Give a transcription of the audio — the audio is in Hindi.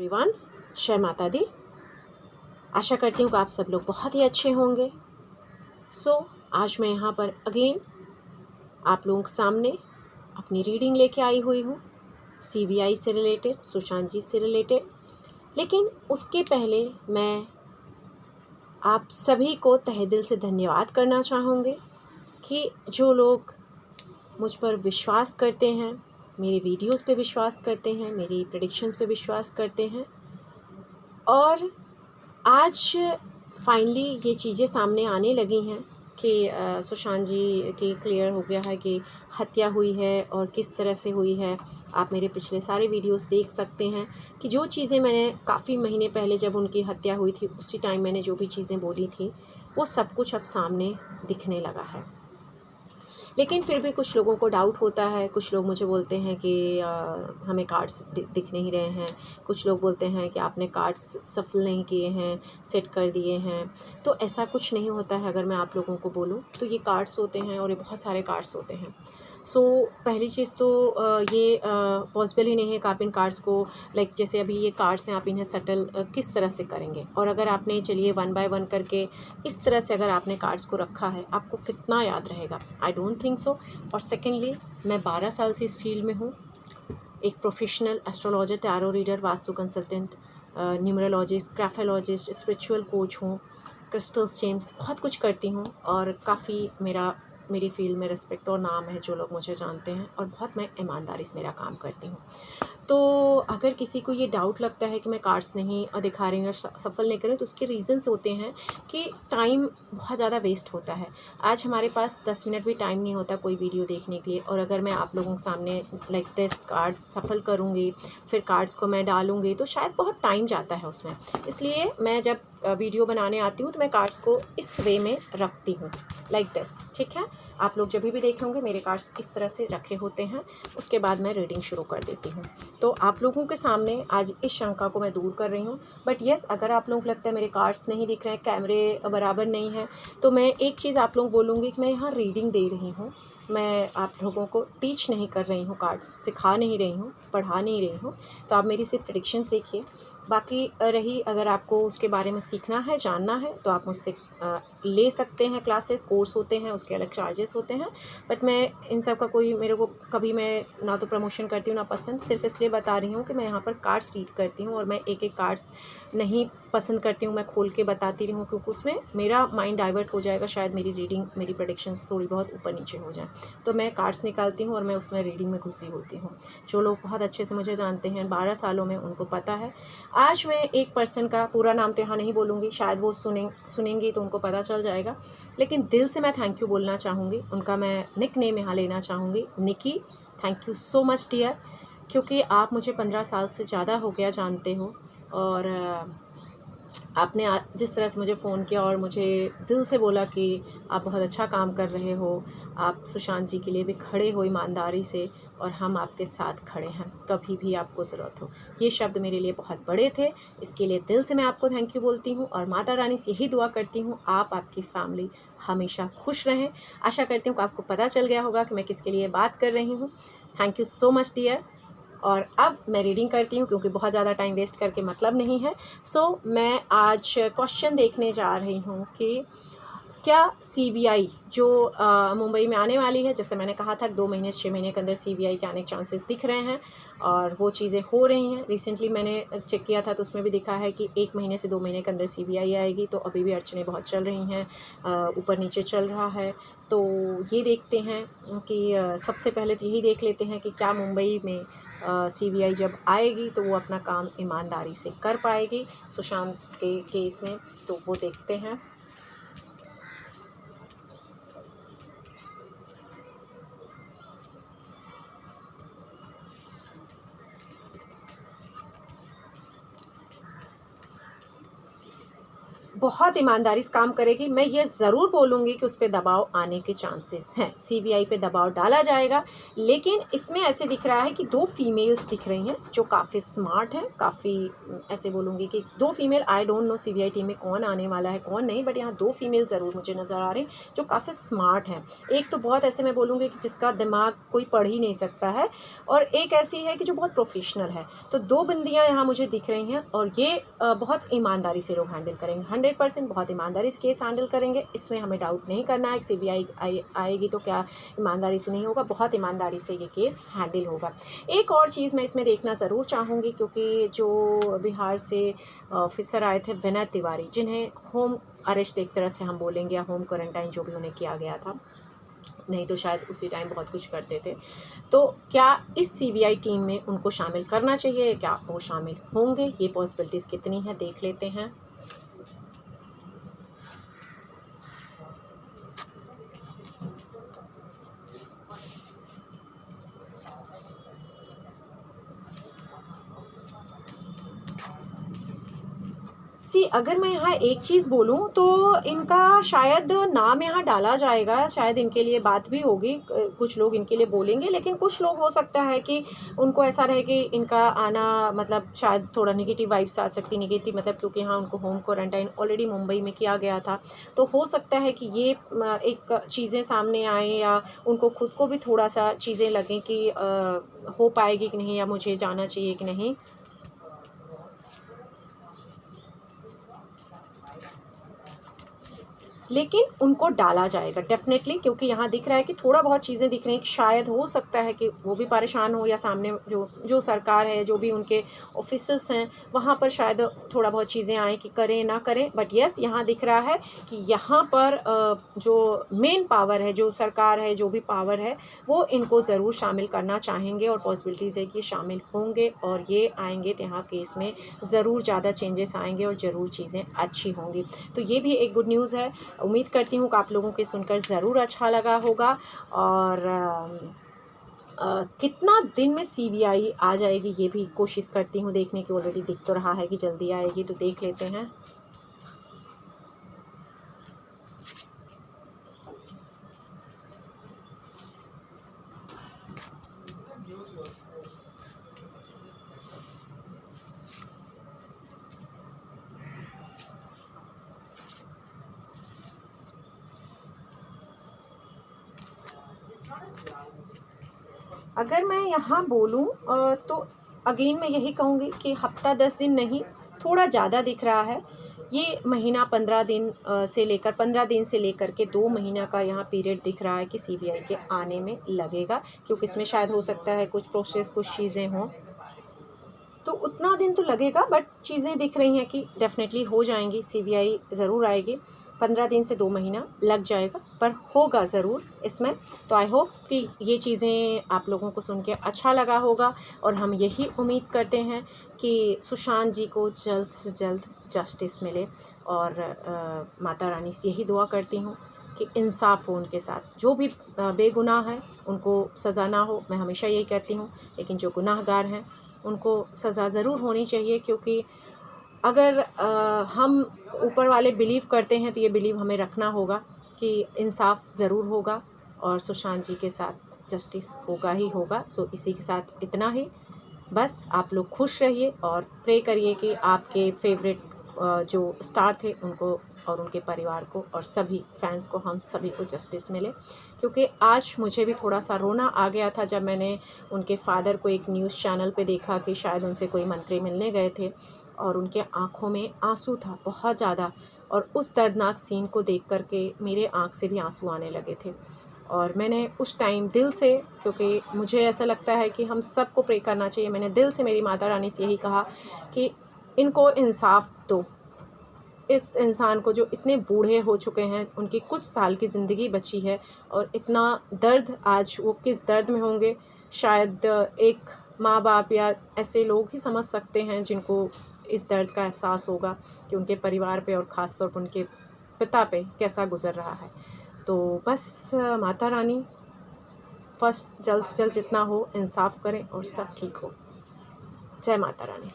एवरीवन, जय माता दी। आशा करती हूँ कि आप सब लोग बहुत ही अच्छे होंगे। आज मैं यहाँ पर अगेन आप लोगों के सामने अपनी रीडिंग लेके आई हुई हूँ CBI से रिलेटेड, सुशांत जी से रिलेटेड। लेकिन उसके पहले मैं आप सभी को तहे दिल से धन्यवाद करना चाहूँगी कि जो लोग मुझ पर विश्वास करते हैं, मेरे वीडियोस पे विश्वास करते हैं, मेरी प्रेडिक्शंस पे विश्वास करते हैं। और आज फाइनली ये चीज़ें सामने आने लगी हैं कि सुशांत जी की क्लियर हो गया है कि हत्या हुई है और किस तरह से हुई है। आप मेरे पिछले सारे वीडियोस देख सकते हैं कि जो चीज़ें मैंने काफ़ी महीने पहले जब उनकी हत्या हुई थी उसी टाइम मैंने जो भी चीज़ें बोली थी वो सब कुछ अब सामने दिखने लगा है। लेकिन फिर भी कुछ लोगों को डाउट होता है। कुछ लोग मुझे बोलते हैं कि हमें कार्ड्स दिख नहीं रहे हैं। कुछ लोग बोलते हैं कि आपने कार्ड्स सफल नहीं किए हैं, सेट कर दिए हैं। तो ऐसा कुछ नहीं होता है। अगर मैं आप लोगों को बोलूँ तो ये कार्ड्स होते हैं और ये बहुत सारे कार्ड्स होते हैं। पहली चीज़ तो ये पॉसिबल ही नहीं है कि आप इन कार्ड्स को जैसे अभी ये कार्ड्स हैं, आप इन्हें सेटल किस तरह से करेंगे। और अगर आपने चलिए 1 बाय 1 करके इस तरह से अगर आपने कार्ड्स को रखा है, आपको कितना याद रहेगा? I don't think so. और सेकेंडली, मैं 12 साल से इस फील्ड में हूँ। एक professional astrologer, tarot reader, vastu consultant, numerologist, graphologist, spiritual coach हूँ, क्रिस्टल्स, जेम्स, बहुत कुछ करती हूँ। और काफ़ी मेरी फील्ड में रिस्पेक्ट और नाम है, जो लोग मुझे जानते हैं। और बहुत मैं ईमानदारी से मेरा काम करती हूँ। तो अगर किसी को ये डाउट लगता है कि मैं कार्ड्स नहीं दिखा रही हूँ या सफल नहीं कर रही हूँ, तो उसके रीज़न्स होते हैं कि टाइम बहुत ज़्यादा वेस्ट होता है। आज हमारे पास 10 मिनट भी टाइम नहीं होता कोई वीडियो देखने के लिए। और अगर मैं आप लोगों के सामने दिस कार्ड सफल करूँगी, फिर कार्ड्स को मैं डालूँगी, तो शायद बहुत टाइम जाता है उसमें। इसलिए मैं जब वीडियो बनाने आती हूँ तो मैं कार्ड्स को इस वे में रखती हूँ, दिस। ठीक है, आप लोग जब भी देखे होंगे मेरे कार्ड्स इस तरह से रखे होते हैं। उसके बाद मैं रीडिंग शुरू कर देती हूँ। तो आप लोगों के सामने आज इस शंका को मैं दूर कर रही हूँ। बट येस, अगर आप लोगों को लगता है मेरे कार्ड्स नहीं दिख रहे हैं, कैमरे बराबर नहीं है, तो मैं एक चीज़ आप लोगों को बोलूँगी कि मैं यहाँ रीडिंग दे रही हूँ। मैं आप लोगों को टीच नहीं कर रही हूँ, कार्ड्स सिखा नहीं रही हूँ, पढ़ा नहीं रही हूँ। तो आप मेरी सिर्फ प्रेडिक्शंस देखिए। बाकी रही, अगर आपको उसके बारे में सीखना है, जानना है, तो आप मुझसे ले सकते हैं। क्लासेस, कोर्स होते हैं, उसके अलग चार्जेस होते हैं। बट मैं इन सब का मेरे को कभी मैं ना तो प्रमोशन करती हूँ ना पसंद। सिर्फ इसलिए बता रही हूँ कि मैं यहाँ पर कार्ड्स रीड करती हूँ और मैं एक एक कार्ड्स नहीं पसंद करती हूँ, मैं खोल के बताती रही हूँ, क्योंकि उसमें मेरा माइंड डाइवर्ट हो जाएगा। शायद मेरी रीडिंग, मेरी प्रेडिक्शंस थोड़ी बहुत ऊपर नीचे हो जाए। तो मैं कार्ड्स निकालती हूँ और मैं उसमें रीडिंग में घुसी होती हूँ। जो लोग बहुत अच्छे से मुझे जानते हैं 12 सालों में, उनको पता है। आज मैं एक पर्सन का पूरा नाम तो यहाँ नहीं बोलूँगी, शायद वो सुनेंगी तो उनको पता चल जाएगा। लेकिन दिल से मैं थैंक यू बोलना चाहूँगी। उनका मैं निक नेम यहाँ लेना चाहूँगी, Nikki. Thank you so much dear, क्योंकि आप मुझे 15 साल से ज़्यादा हो गया जानते हो। और आपने जिस तरह से मुझे फ़ोन किया और मुझे दिल से बोला कि आप बहुत अच्छा काम कर रहे हो, आप सुशांत जी के लिए भी खड़े हो ईमानदारी से, और हम आपके साथ खड़े हैं कभी भी आपको ज़रूरत हो। ये शब्द मेरे लिए बहुत बड़े थे। इसके लिए दिल से मैं आपको थैंक यू बोलती हूँ। और माता रानी से यही दुआ करती हूँ आपकी फैमिली हमेशा खुश रहें। आशा करती हूँ कि आपको पता चल गया होगा कि मैं किसके लिए बात कर रही हूँ। Thank you so much dear. और अब मैं रीडिंग करती हूँ, क्योंकि बहुत ज़्यादा टाइम वेस्ट करके मतलब नहीं है। मैं आज क्वेश्चन देखने जा रही हूँ कि क्या CBI जो मुंबई में आने वाली है, जैसे मैंने कहा था 2 महीने 6 महीने के अंदर CBI के आने के चांसेस दिख रहे हैं, और वो चीज़ें हो रही हैं। रिसेंटली मैंने चेक किया था तो उसमें भी दिखा है कि 1 महीने से 2 महीने के अंदर CBI आएगी। तो अभी भी अड़चनें बहुत चल रही हैं, ऊपर नीचे चल रहा है। तो ये देखते हैं कि सबसे पहले तो यही देख लेते हैं कि क्या मुंबई में CBI जब आएगी तो वो अपना काम ईमानदारी से कर पाएगी सुशांत के केस में। तो वो देखते हैं। बहुत ईमानदारी से काम करेगी। मैं ये ज़रूर बोलूँगी कि उस पर दबाव आने के चांसेस हैं, सीबीआई पे दबाव डाला जाएगा। लेकिन इसमें ऐसे दिख रहा है कि 2 फीमेल्स दिख रही हैं जो काफ़ी स्मार्ट हैं, काफ़ी ऐसे बोलूँगी कि 2 female, I don't know CBI team में कौन आने वाला है कौन नहीं, बट यहाँ 2 फीमेल ज़रूर मुझे नज़र आ रही जो काफ़ी स्मार्ट हैं। एक तो बहुत ऐसे मैं बोलूँगी कि जिसका दिमाग कोई पढ़ ही नहीं सकता है, और एक ऐसी है कि जो बहुत प्रोफेशनल है। तो 2 बंदियाँ यहाँ मुझे दिख रही हैं, और ये बहुत ईमानदारी से लोग हैंडल करेंगे, 100% बहुत ईमानदारी से केस हैंडल करेंगे। इसमें हमें डाउट नहीं करना है कि सीबीआई आएगी तो क्या ईमानदारी से नहीं होगा, बहुत ईमानदारी से ये केस हैंडल होगा। एक और चीज़ मैं इसमें देखना ज़रूर चाहूँगी, क्योंकि जो बिहार से ऑफिसर आए थे विनय तिवारी, जिन्हें होम अरेस्ट एक तरह से हम बोलेंगे, या होम क्वारंटाइन जो भी उन्हें किया गया था, नहीं तो शायद उसी टाइम बहुत कुछ करते थे। तो क्या इस सीबीआई टीम में उनको शामिल करना चाहिए, क्या वो शामिल होंगे, ये पॉसिबिलिटीज़ कितनी हैं देख लेते हैं। अगर मैं यहाँ एक चीज़ बोलूँ तो इनका शायद नाम यहाँ डाला जाएगा, शायद इनके लिए बात भी होगी, कुछ लोग इनके लिए बोलेंगे, लेकिन कुछ लोग हो सकता है कि उनको ऐसा रहे कि इनका आना मतलब शायद थोड़ा नेगेटिव वाइब्स आ सकती, नेगेटिव मतलब, क्योंकि यहाँ उनको होम क्वारंटाइन ऑलरेडी मुंबई में किया गया था। तो हो सकता है कि ये एक चीज़ें सामने आएँ, या उनको खुद को भी थोड़ा सा चीज़ें लगें कि हो पाएगी कि नहीं, या मुझे जाना चाहिए कि नहीं। लेकिन उनको डाला जाएगा डेफ़िनेटली, क्योंकि यहाँ दिख रहा है कि थोड़ा बहुत चीज़ें दिख रही हैं कि शायद हो सकता है कि वो भी परेशान हो, या सामने जो सरकार है, जो भी उनके ऑफिसर्स हैं, वहाँ पर शायद थोड़ा बहुत चीज़ें आएँ कि करें ना करें। बट येस, यहाँ दिख रहा है कि यहाँ पर जो मेन पावर है, जो सरकार है, जो भी पावर है, वो इनको ज़रूर शामिल करना चाहेंगे, और पॉसिबिलिटीज़ है कि शामिल होंगे, और ये आएंगे तो यहाँ केस में ज़रूर ज़्यादा चेंजेस आएंगे, और ज़रूर चीज़ें अच्छी होंगी। तो ये भी एक गुड न्यूज़ है। उम्मीद करती हूँ कि आप लोगों के सुनकर ज़रूर अच्छा लगा होगा। और कितना दिन में सीबीआई आ जाएगी ये भी कोशिश करती हूँ देखने की। ऑलरेडी दिख तो रहा है कि जल्दी आएगी, तो देख लेते हैं। अगर मैं यहाँ बोलूँ तो अगेन मैं यही कहूँगी कि हफ्ता 10 दिन नहीं, थोड़ा ज़्यादा दिख रहा है। ये महीना 15 दिन से लेकर 15 दिन से लेकर के 2 महीना का यहाँ पीरियड दिख रहा है कि सीबीआई के आने में लगेगा, क्योंकि इसमें शायद हो सकता है कुछ प्रोसेस, कुछ चीज़ें हों, तो उतना दिन तो लगेगा। बट चीज़ें दिख रही हैं कि डेफ़िनेटली हो जाएंगी, सीबीआई ज़रूर आएगी। 15 दिन से 2 महीना लग जाएगा, पर होगा ज़रूर इसमें। तो आई होप कि ये चीज़ें आप लोगों को सुन के अच्छा लगा होगा, और हम यही उम्मीद करते हैं कि सुशांत जी को जल्द से जल्द जस्टिस मिले। और माता रानी से यही दुआ करती हूँ कि इंसाफ़ हो उनके साथ, जो भी बेगुनाह है उनको सज़ा ना हो, मैं हमेशा यही कहती हूँ। लेकिन जो गुनाहगार हैं उनको सज़ा ज़रूर होनी चाहिए, क्योंकि अगर हम ऊपर वाले बिलीव करते हैं तो ये बिलीव हमें रखना होगा कि इंसाफ ज़रूर होगा, और सुशांत जी के साथ जस्टिस होगा ही होगा। सो इसी के साथ इतना ही, बस आप लोग खुश रहिए, और प्रे करिए कि आपके फेवरेट जो स्टार थे उनको और उनके परिवार को और सभी फैंस को, हम सभी को जस्टिस मिले। क्योंकि आज मुझे भी थोड़ा सा रोना आ गया था जब मैंने उनके फादर को एक न्यूज़ चैनल पे देखा कि शायद उनसे कोई मंत्री मिलने गए थे, और उनके आँखों में आंसू था बहुत ज़्यादा, और उस दर्दनाक सीन को देख कर के मेरे आँख से भी आंसू आने लगे थे। और मैंने उस टाइम दिल से, क्योंकि मुझे ऐसा लगता है कि हम सबको प्रे करना चाहिए, मैंने दिल से मेरी माता रानी से यही कहा कि इनको इंसाफ दो। इस इंसान को जो इतने बूढ़े हो चुके हैं, उनकी कुछ साल की ज़िंदगी बची है, और इतना दर्द, आज वो किस दर्द में होंगे, शायद एक माँ बाप या ऐसे लोग ही समझ सकते हैं जिनको इस दर्द का एहसास होगा कि उनके परिवार पे और ख़ास तौर पर उनके पिता पे कैसा गुज़र रहा है। तो बस माता रानी फर्स्ट जल्द से जल्द जितना हो इंसाफ करें और सब ठीक हो। जय माता रानी।